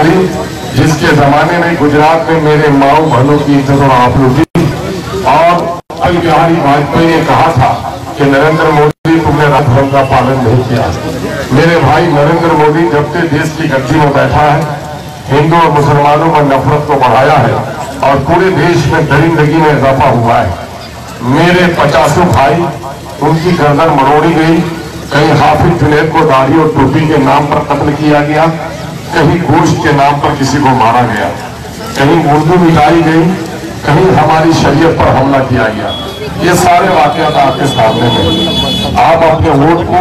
मोदी, जिसके जमाने में गुजरात में मेरे माओ बहनों की इज्जत और आबरू थी। और अटल बिहारी वाजपेयी ने कहा था कि नरेंद्र मोदी तुमने राजधर्म का पालन नहीं किया। मेरे भाई, नरेंद्र मोदी जब से देश की गद्दी में बैठा है, हिंदू और मुसलमानों में नफरत को बढ़ाया है और पूरे देश में दरिंदगी में इजाफा हुआ है। मेरे 50 भाई, उनकी गर्दन मरोड़ी गई। कहीं हाफिज जुनैद को दाढ़ी और टोपी के नाम पर कत्ल किया गया, कहीं गोश्त के नाम पर किसी को मारा गया, कहीं उर्दू मिटाई गई, कहीं हमारी शरीयत पर हमला किया गया। ये सारे वाकयात आपके सामने में। आप अपने वोट को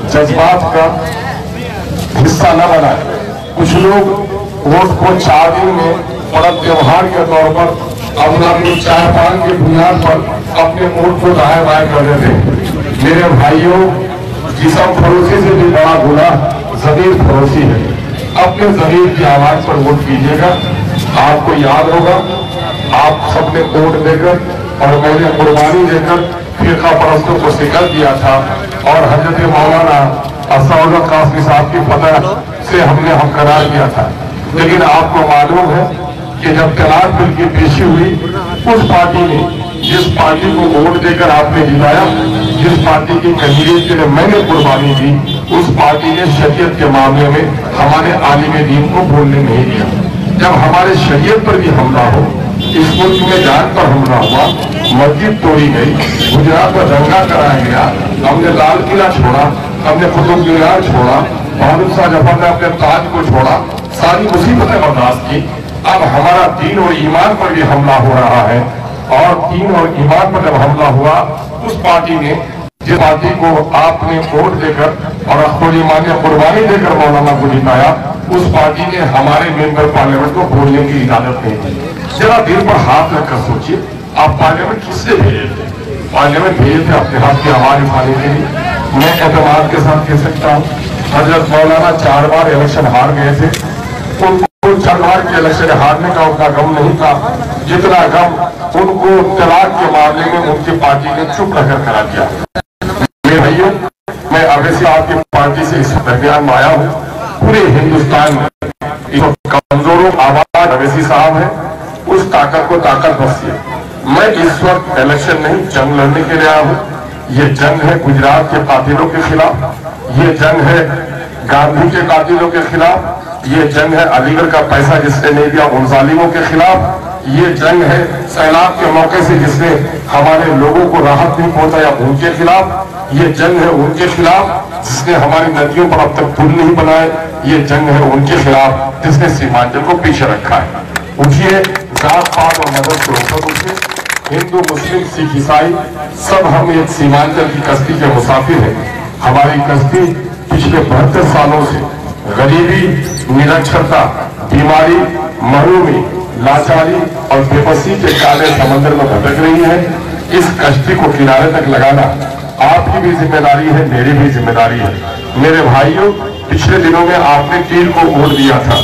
जज्बात का हिस्सा न बनाए। कुछ लोग वोट को 4 दिन में बड़ा त्योहार के तौर पर अपना चाय पान की बुनियाद पर अपने वोट को दाएं बाएं कर देते हैं। मेरे भाइयों, जिस्म फरोशी से भी बड़ा गुनाह ज़मीर फरोशी है। अपने ज़मीर की आवाज पर वोट कीजिएगा। आपको याद होगा, आप सबने वोट देकर और मैंने कुर्बानी देकर फिरका परस्तों को शिकस्त दिया था और हजरत मौलाना असदुल्लाह कासमी साहब की फतह से हमने हमकरार किया था। लेकिन आपको मालूम है कि जब तलाक बिल की पेशी हुई, उस पार्टी ने, जिस पार्टी को वोट देकर आपने जिताया, जिस पार्टी की कैंडिडेट के लिए मैंने कुर्बानी दी, उस पार्टी ने शरीयत के मामले में हमारे आलिम दीन को बोलने नहीं दिया। जब हमारे शरीयत पर भी हमला हो, इस मुल्क में जान पर हमला हुआ, मस्जिद तोड़ी गई, गुजरात में दंगा कराया गया, हमने लाल किला छोड़ा, हमने कुतुब मीनार छोड़ा, बहादुर शाह जफर ने अपने ताज को छोड़ा, सारी मुसीबतें बर्दाश्त की। अब हमारा दीन और ईमान पर भी हमला हो रहा है। और दीन और ईमान पर जब हमला हुआ, उस पार्टी ने, जिस पार्टी को आपने वोट देकर और खुद ईमान कुर्बानी देकर मौलाना को जिताया, उस पार्टी ने हमारे मेंबर पार्लियामेंट को बोलने की इजाजत नहीं दी। जरा दिल पर हाथ रखकर सोचिए, आप पार्लियामेंट किससे भेजे थे? पार्लियामेंट भेजे थे अपने हाथ की आवाज उठाने के लिए। मैं एतमाद के साथ कह सकता हूँ, हजरत मौलाना 4 बार इलेक्शन हार गए थे। उनको 4 बार के इलेक्शन हारने का उनका गम नहीं था, जितना गम उनको तलाक के मामले में उनकी पार्टी ने चुप रहकर करा दिया। मेरे भाइयों, मैं अवैसी आपकी पार्टी से इस दरमियान में आया हूँ। पूरे हिंदुस्तान में कमजोरों आवाज अवैसी साहब है, उस ताकत को ताकत बख्शिए। मैं इस वक्त इलेक्शन नहीं, जंग लड़ने के लिए आया हूँ। ये जंग है गुजरात के कातिलों के खिलाफ, ये जंग है गांधी के कातिलों के खिलाफ, ये जंग है अलीगढ़ का पैसा जिसने नहीं दिया उन जालिमों के खिलाफ, ये जंग है सैलाब के मौके से जिसने हमारे लोगों को राहत नहीं पहुंचाया उनके खिलाफ, ये जंग है उनके खिलाफ जिसने हमारी नदियों पर अब तक पुल नहीं बनाए, ये जंग है उनके खिलाफ जिसने सीमांचल को पीछे रखा है। उठिए, जात पात और मदद के ऊपर उठिए। हिंदू, मुस्लिम, सिख, ईसाई सब हम एक सीमांचल की कश्ती के मुसाफिर हैं। हमारी कश्ती पिछले 72 सालों से गरीबी, निरक्षरता, बीमारी, महरूमी, लाचारी और बेबसी के काले समंदर में भटक रही है। इस कश्ती को किनारे तक लगाना आपकी भी जिम्मेदारी है, मेरी भी जिम्मेदारी है। मेरे भाइयों, पिछले दिनों में आपने तीर को वोट दिया था,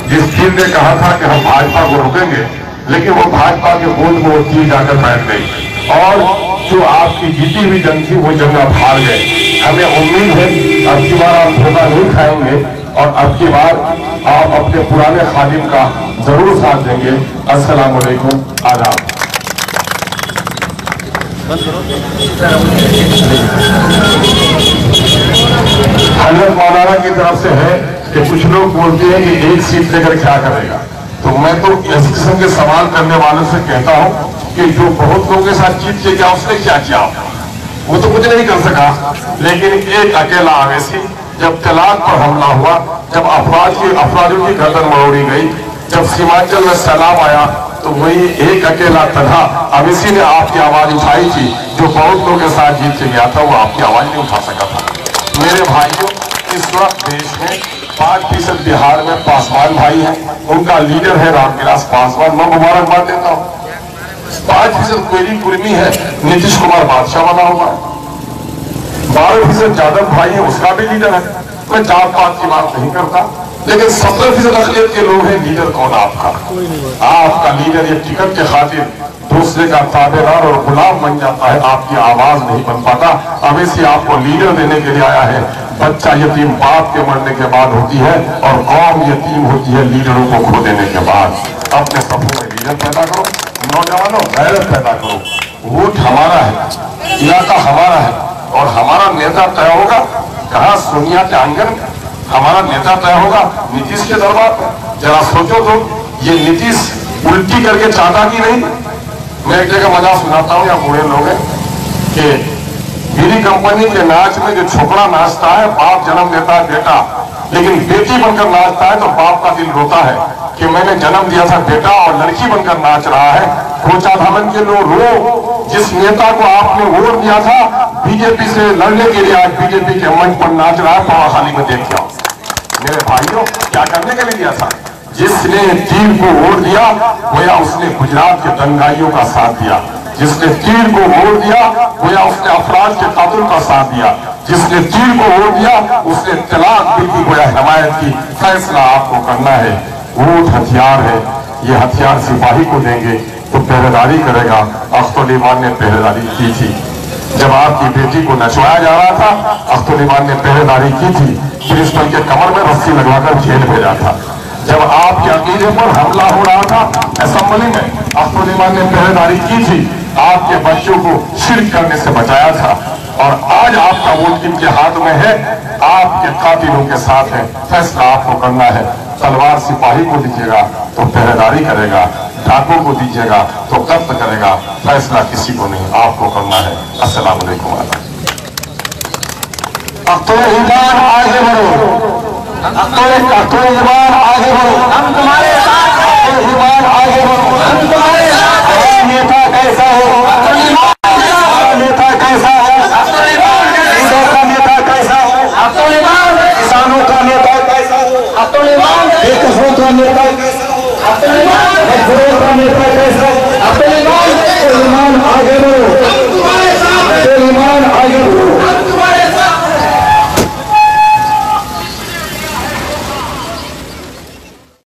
जिस तीर ने कहा था कि हम भाजपा को रोकेंगे, लेकिन वो भाजपा के वोट में वो तीर जाकर बैठ गई और जो आपकी जीती हुई जंग थी वो जंग आप हार गए। हमें उम्मीद है अब की बार आप धोखा नहीं खाएंगे और अब की बार आप अपने पुराने खादिम का जरूर साथ देंगे। अस्सलाम वालेकुम, आदाब। हजरत मौलाना की तरफ से है कि कुछ लोग बोलते हैं कि एक सीट लेकर क्या करेगा, तो मैं तो इस किस्म के सवाल करने वालों से कहता हूं कि जो बहुत लोगों के साथ जीत के गया उसने क्या किया, वो तो कुछ नहीं कर सका। लेकिन एक अकेला अवैसी, जब तलाक पर हमला हुआ, जब अपराधियों की गर्दन मरोड़ी गई, जब सीमांचल में सैलाब आया, तो वही एक अकेला तन्हा अवैसी ने आपकी आवाज उठाई थी। जो बहुत लोगों के साथ जीत के गया था वो आपकी आवाज नहीं उठा सका था। मेरे भाइयों, इस वक्त देश में 5% बिहार में पासवान भाई हैं, उनका लीडर है रामविलास पासवान। मैं मुबारकबाद देता हूँ। 5% कोयली कुर्मी है, नीतीश कुमार बादशाह बना हुआ है। 12% यादव भाई है, उसका भी लीडर है। मैं जात पात की बात नहीं करता, लेकिन 17% अकलियत के लोग हैं। लीडर कौन आपका? आपका लीडर ये टिकट के खातिर दूसरे का ताबेदार और गुलाम बन जाता है, आपकी आवाज नहीं बन पाता। अवैसी आपको लीडर देने के लिए आया है, बच्चा यतीम बाप के मरने के बाद होती है और कौम यतीम होती है लीडरों को खो देने के बाद। अपने समूह में लीडर पैदा करो, नौजवानों गैरत पैदा करो। वोट हमारा है, इलाका हमारा है और हमारा नेता तय होगा कहाँ, सोनिया के आंगन में हमारा नेता तय होगा नीतीश के दरबार पर। जरा सोचो तो, ये नीतीश उल्टी करके चाहता कि नहीं। मैं एक जगह मजाक सुनाता हूँ, या बूढ़े लोग हैं कि मेरी कंपनी के नाच में जो छोकरा नाचता है बाप जन्म देता है बेटा, लेकिन बेटी बनकर नाचता है तो बाप का दिल रोता है कि मैंने जन्म दिया था बेटा और लड़की बनकर नाच रहा है। कोचा धामन के लोग रो, जिस नेता को आपने वोट दिया था बीजेपी से लड़ने के लिए, आज बीजेपी के मंच पर नाच रहा है। पवाखाली में देख के आओ मेरे भाइयों, क्या करने के लिए दिया था। जिसने तीर को वोट दिया गोया उसने गुजरात के दंगाइयों का साथ दिया। जिसने तीर को वोट दिया गोया उसने अफराज के कातिल का साथ दिया। जिसने तीर को वोट दिया उसने तलाक बिल की गोया हिमायत की। फैसला आपको करना है। वोट हथियार है, ये हथियार सिपाही को देंगे तो पहरेदारी करेगा। अख्तर ईमान ने पहरेदारी की थी जब आपकी बेटी को नचवाया जा रहा था। अख्तर ईमान ने पहरेदारी की थी, प्रिंसिपल के कमर में रस्सी लगवाकर जेल भेजा था। जब आपके अकीदे पर हमला हो रहा था असेंबली में, अख्तर ईमान ने पहरेदारी की थी, आपके बच्चों को शिरक करने से बचाया था। और आज आपका वोट किनके हाथ में है, आपके कातिलों के साथ है। फैसला आपको करना है। तलवार सिपाही को दीजिएगा तो पहरेदारी करेगा, डाकू को दीजिएगा तो कत्ल करेगा। फैसला किसी को नहीं, आपको करना है। अस्सलाम वालेकुम। अख्तर ईमान आगे बढ़ो, अख्तर ईमान आगे बढ़ो, हम तुम्हारे साथ हैं। अख्तर ईमान आगे बढ़ो, हम तुम्हारे साथ हैं। नेता कैसा हो, नेता कैसा हो, लीडर का नेता कैसा हो, किसानों का नेता कैसा हो, बेकसों का नेता कैसा हो, मजदूरों का